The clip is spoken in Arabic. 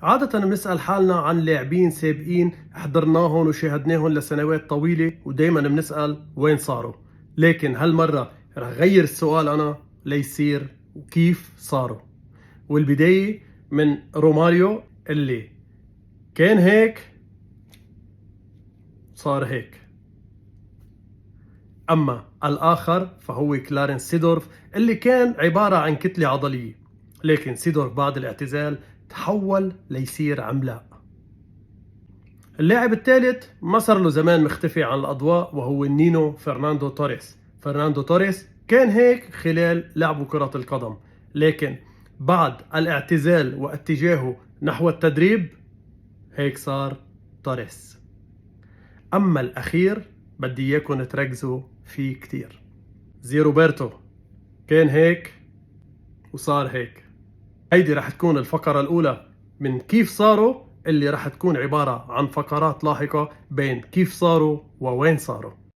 عادة بنسأل حالنا عن لاعبين سابقين حضرناهم وشاهدناهم لسنوات طويلة ودايما بنسأل وين صاروا. لكن هالمرة رح غير السؤال أنا ليصير وكيف صاروا. والبداية من روماريو اللي كان هيك صار هيك. أما الآخر فهو كلارنس سيدورف اللي كان عبارة عن كتلة عضلية، لكن سيدورف بعد الاعتزال تحول ليصير عملاق. اللاعب الثالث ما صار له زمان مختفي عن الأضواء وهو نينو فرناندو توريس. فرناندو توريس كان هيك خلال لعبه كرة القدم، لكن بعد الاعتزال واتجاهه نحو التدريب هيك صار توريس. أما الأخير بدي إياكم تركزوا فيه كتير. زي روبرتو كان هيك وصار هيك. هيدي رح تكون الفقرة الأولى من كيف صاروا، اللي رح تكون عبارة عن فقرات لاحقة بين كيف صاروا ووين صاروا.